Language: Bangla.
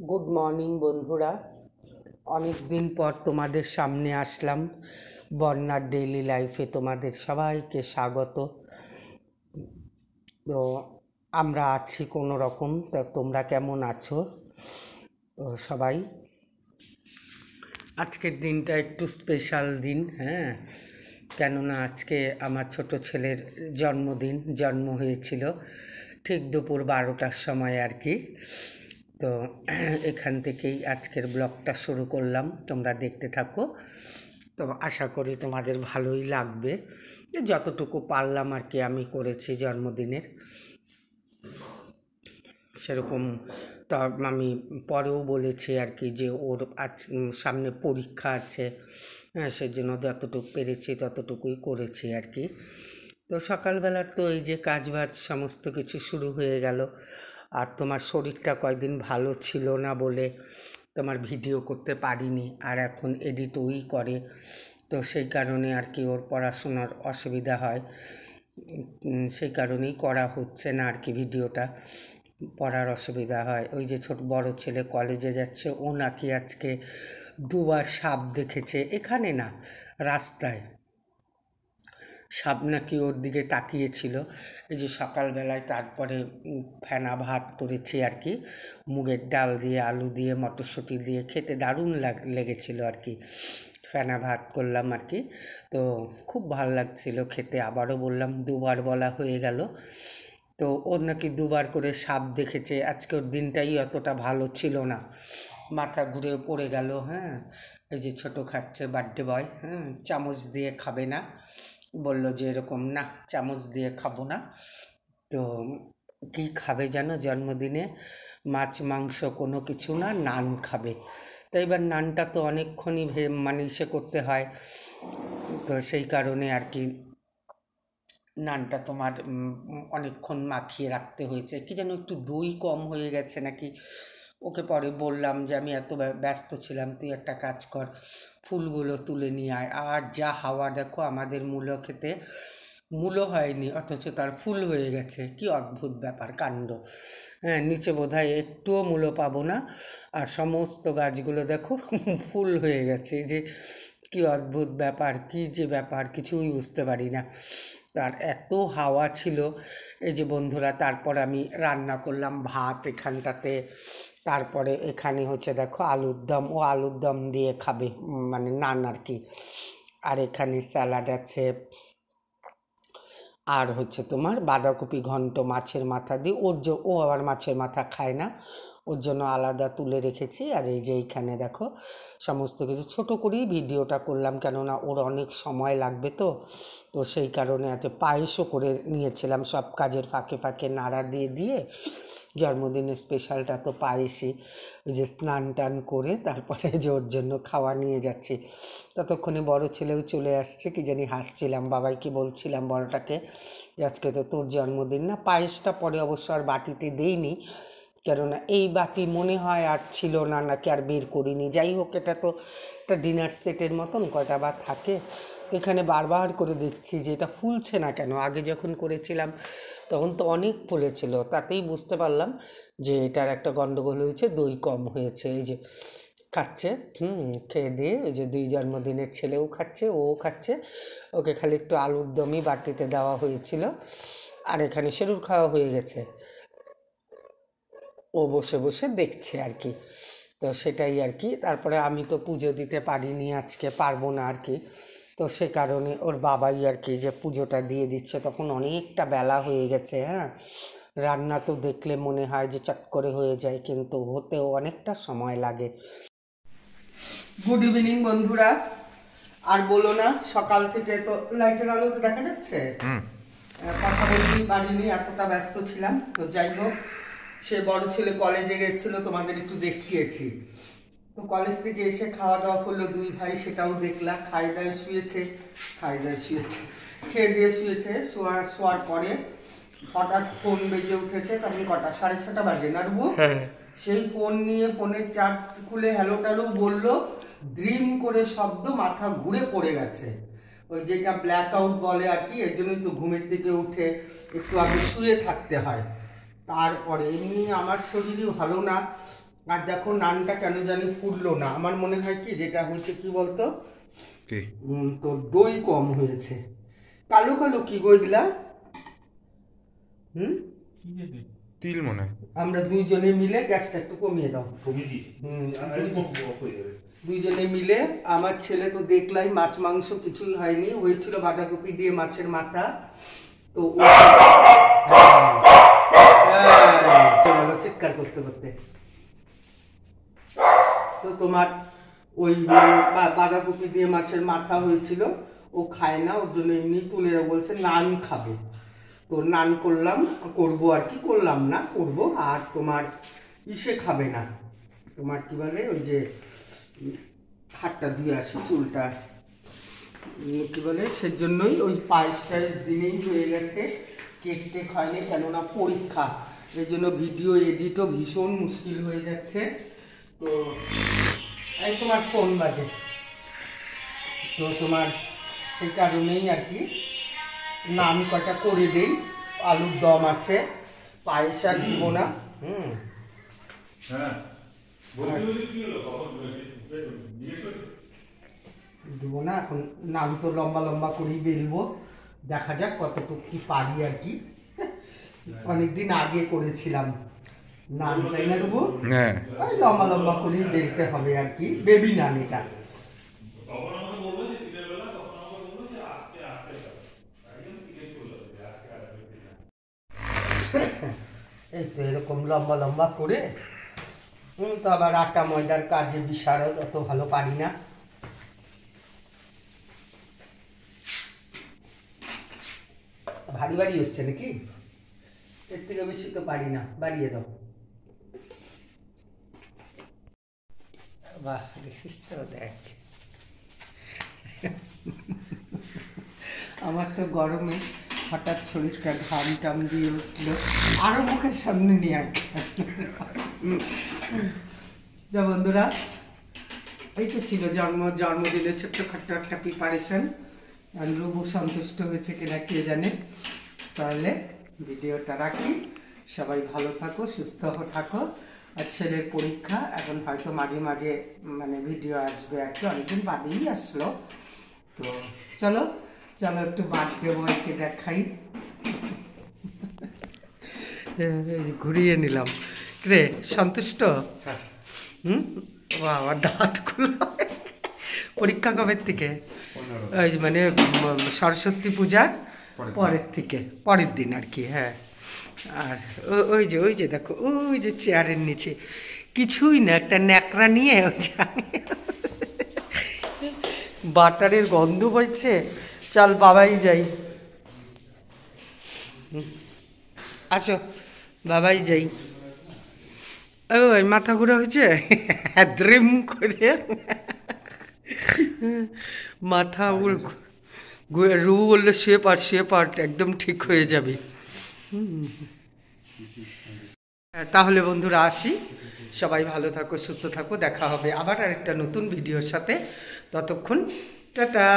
গুড মর্নিং বন্ধুরা, অনেক দিন পর তোমাদের সামনে আসলাম। বন্যার ডেইলি লাইফে তোমাদের সবাইকে স্বাগত। তো আমরা আছি কোনো রকম, তা তোমরা কেমন আছো? তো সবাই, আজকের দিনটা একটু স্পেশাল দিন, হ্যাঁ, কেননা আজকে আমার ছোট ছেলের জন্মদিন। জন্ম হয়েছিল ঠিক দুপুর 12টার সময় আর কি। তো এখান থেকেই আজকের ব্লগটা শুরু করলাম, তোমরা দেখতে থাকো। তো আশা করি তোমাদের ভালোই লাগবে। যতটুকু পারলাম আর কি আমি করেছি জন্মদিনের, সেরকম। তা আমি পরেও বলেছি আর কি যে ওর আজ সামনে পরীক্ষা আছে, হ্যাঁ, সেজন্য যতটুকু পেরেছি ততটুকুই করেছি আর কি। তো সকালবেলার তো এই যে কাজবাজ সমস্ত কিছু শুরু হয়ে গেল। আর তোমার শরীরটা কয়েকদিন ভালো ছিল না বলে তোমার ভিডিও করতে পারিনি, আর এখন এডিট ওই করে, তো সেই কারণে আর কি ওর পড়াশোনার অসুবিধা হয়। সেই কারণেই করা হচ্ছে না আর কি ভিডিওটা, পড়ার অসুবিধা হয়। ওই যে বড় ছেলে কলেজে যাচ্ছে, ও নাকি আজকে দুবার সাপ দেখেছে, এখানে না রাস্তায় সাপ নাকি ওর দিকে তাকিয়েছিল। এই যে সকালবেলায় তারপরে ফেনা ভাত করেছি আর কি, মুগের ডাল দিয়ে আলু দিয়ে মটরশুঁটি দিয়ে, খেতে দারুণ লেগেছিল আর কি। ফেনা ভাত করলাম আর কি, তো খুব ভালো লাগছিল খেতে। আবারও বললাম, দুবার বলা হয়ে গেল। তো ওর নাকি দুবার করে সাপ দেখেছে। আজকে ওর দিনটাই অতটা ভালো ছিল না, মাথা ঘুরে পড়ে গেল। হ্যাঁ, এই যে ছোট খাচ্ছে, বার্থডে বয়, হ্যাঁ, চামচ দিয়ে খাবে না, বলল যে এরকম না, চামচ দিয়ে খাবো না। তো কী খাবে যেন জন্মদিনে? মাছ মাংস কোনো কিছু না, নান খাবে। তো এবার নানটা তো অনেকক্ষণই মানে ইসে করতে হয়, তো সেই কারণে আর কি নানটা তোমার অনেকক্ষণ মাখিয়ে রাখতে হয়েছে। কি যেন একটু দই কম হয়ে গেছে নাকি। ওকে পরে বললাম যে আমি এত ব্যস্ত ছিলাম, তুই একটা কাজ কর, ফুলগুলো তুলে নিয়ে আয়। আর যা হাওয়া দেখো, আমাদের মূলো খেতে মূলো হয়নি অথচ তার ফুল হয়ে গেছে। কি অদ্ভুত ব্যাপার কাণ্ড। হ্যাঁ, নিচে বোধহয় একটুও মূলো পাবো না, আর সমস্ত গাছগুলো দেখো ফুল হয়ে গেছে। যে কি অদ্ভুত ব্যাপার, কি যে ব্যাপার কিছুই বুঝতে পারি না। তার এত হাওয়া ছিল। এই যে বন্ধুরা, তারপর আমি রান্না করলাম ভাত এখানটাতে, তারপরে এখানে হচ্ছে দেখো আলুর দম, ও আলুর দম দিয়ে খাবে, মানে নান আর কি। আর এখানে স্যালাড আছে, আর হচ্ছে তোমার বাঁধাকপি ঘন্ট মাছের মাথা দিয়ে। ও আবার মাছের মাথা খায় না, ওর জন্য আলাদা তুলে রেখেছি। আর এই যে এইখানে দেখো সমস্ত কিছু ছোট করেই ভিডিওটা করলাম, কেননা ওর অনেক সময় লাগবে। তো তো সেই কারণে এত পায়েসও করে নিয়েছিলাম, সব কাজের ফাঁকে ফাঁকে নাড়া দিয়ে দিয়ে। জন্মদিনের স্পেশালটা তো পায়েসই। ওই যে স্নান টান করে তারপরে যে ওর জন্য খাওয়া নিয়ে যাচ্ছি, ততক্ষণে বড় ছেলেও চলে আসছে। কি জানি হাসছিলাম, বাবাইকে বলছিলাম বড়টাকে যে আজকে তো তোর জন্মদিন না। পায়েসটা পরে অবশ্য আর বাটিতে দেইনি, কেননা এই বাটি মনে হয় আর ছিল না, নাকি আর বের করিনি। যাই হোক, এটা তো একটা ডিনার সেটের মতন, কয়টা বা থাকে। এখানে বারবার করে দেখছি যে এটা ফুলছে না কেন। আগে যখন করেছিলাম তখন তো অনেক ফুলেছিল, তাতেই বুঝতে পারলাম যে এটার একটা গন্ডগোল হয়েছে, দই কম হয়েছে। এই যে খাচ্ছে, খেয়ে দিয়ে ওই যে 2 জন্মদিনের ছেলেও খাচ্ছে, ও খাচ্ছে। ওকে খালি একটু আলুর দমই বাটিতে দেওয়া হয়েছিল, আর এখানে সেরুর খাওয়া হয়ে গেছে। ও বসে বসে দেখছে আর কি। তো সেটাই আর কি। তারপরে আমি তো পুজো দিতে পারিনি, আজকে পারবো না আর কি। তো সে কারণে ওর বাবাই আর কি যে পুজোটা দিয়ে দিচ্ছে। তখন অনেকটা বেলা হয়ে গেছে। হ্যাঁ, রান্না তো দেখলে মনে হয় যে চট করে হয়ে যায়, কিন্তু হতেও অনেকটা সময় লাগে। গুড ইভিনিং বন্ধুরা। আর বলো না, সকাল থেকে তো লাইটের আলো তো দেখা যাচ্ছে, কথা বলতেই পারিনি, এতটা ব্যস্ত ছিলাম। তো যাই হোক, সে বড় ছেলে কলেজে গেছিল, তোমাদের একটু দেখিয়েছি। তো কলেজ থেকে এসে খাওয়া দাওয়া করলো 2 ভাই, সেটাও দেখলাম। খাই দায় শুয়েছে, খেয়ে দিয়ে শুয়েছে। শোয়ার পরে হঠাৎ ফোন বেজে উঠেছে। তখন কটা, 6:30 বাজে না রুবু? সেই ফোন নিয়ে ফোনের চার্জ খুলে হ্যালো ট্যালো বললো, ড্রিম করে শব্দ, মাথা ঘুরে পড়ে গেছে। ওই যেটা ব্ল্যাক আউট বলে আর কি। এর জন্যই তো ঘুমের থেকে উঠে একটু আগে শুয়ে থাকতে হয়। তারপরে এমনি আমার শরীরই ভালো না, আর দেখো নানটা কেন জানি ফুললো না, আমার মনে হয় কি যেটা হয়েছে কি বলতো, তো দই কম হয়েছে। কালো কালো কি গো এগুলা? তিল মনে হয়। আমরা দুইজনে মিলে গ্যাসটা একটু কমিয়ে দাও। দুইজনে মিলে, আমার ছেলে তো দেখলাই মাছ মাংস কিছুই হয়নি, হয়েছিল বাঁধাকপি দিয়ে মাছের মাথা, তো চিৎকার করতে করতে। তো তোমার ওই বাঁধাকপি দিয়ে মাছের মাথা হয়েছিল, ও খায় না, ওর জন্য এমনি তুলে বলছে নান খাবে, তো নান করবো আর কি, করলাম না, করবো। আর তোমার ইসে খাবে না, তোমার কি বলে ওই যে হাতটা ধুয়ে আসি চুলটা, কি বলে, সেই জন্যই ওই পায়েস টায়েস দিনেই হয়ে গেছে, কেক টেক হয়নি, কেননা পরীক্ষা, এই জন্য ভিডিও এডিটও ভীষণ মুশকিল হয়ে যাচ্ছে। তো এই তোমার ফোন বাজে, তো তোমার সেই কারণেই আর কি নান কটা করে দেই, আলুর দম আছে, পায়েস আর দিব না। দিব না এখন, নান তো লম্বা লম্বা করেই বেলবো, দেখা যাক কতটুকু কি পারি আর কি। অনেকদিন আগে করেছিলাম নান, তাই না রুবু? ওই লম্বা লম্বা করেই বেলতে হবে আর কি, বেবি নান এটা। এই তো এরকম লম্বা লম্বা করে, তো আবার আটা ময়দার কাজে বিশাল অত ভালো পারি না। ভারী ভারী হচ্ছে নাকি? এর থেকে বেশি তো পারি না, বাড়িয়ে দাও। বাহ, দেখছিস তো, দেখ আমার তো গরমে হঠাৎ শরীরটা ঘাম টাম দিয়ে উঠল, আরো মুখের সামনে নিয়ে আস। যা বন্ধুরা, এই তো ছিল জন্মদিনের ছোট্টখাট্ট একটা প্রিপারেশন। রুবু সন্তুষ্ট হয়েছে কিনা কে জানে। তাহলে ভিডিওটা রাখি, সবাই ভালো থাকো, সুস্থ থাকো। আর ছেলের পরীক্ষা, এখন হয়তো মাঝে মাঝে মানে ভিডিও আসবে আর কি, অনেকদিন বাদেই আসলো। তো চলো চলো একটু বার্থডে বয়কে দেখাই, ঘুরিয়ে নিলাম। রে সন্তুষ্ট? আমার দাঁতগুলো। পরীক্ষা কবের থেকে? ওই মানে সরস্বতী পূজার পরের থেকে, পরের দিন আর কি। হ্যাঁ, আর ওই যে দেখো, ওই যে চেয়ারের নিচে কিছুই না, একটা ন্যাকড়া নিয়ে বাটারের গন্ধ বইছে। চল বাবাই যাই, আসো বাবাই যাই। ওই মাথা ঘুরা হয়েছে, ড্রিম করে মাথা রু বললো শেপ একদম ঠিক হয়ে যাবে। তাহলে বন্ধুরা আসি, সবাই ভালো থাকো, সুস্থ থাকো, দেখা হবে আবার আরেকটা নতুন ভিডিওর সাথে। ততক্ষণ টাটা।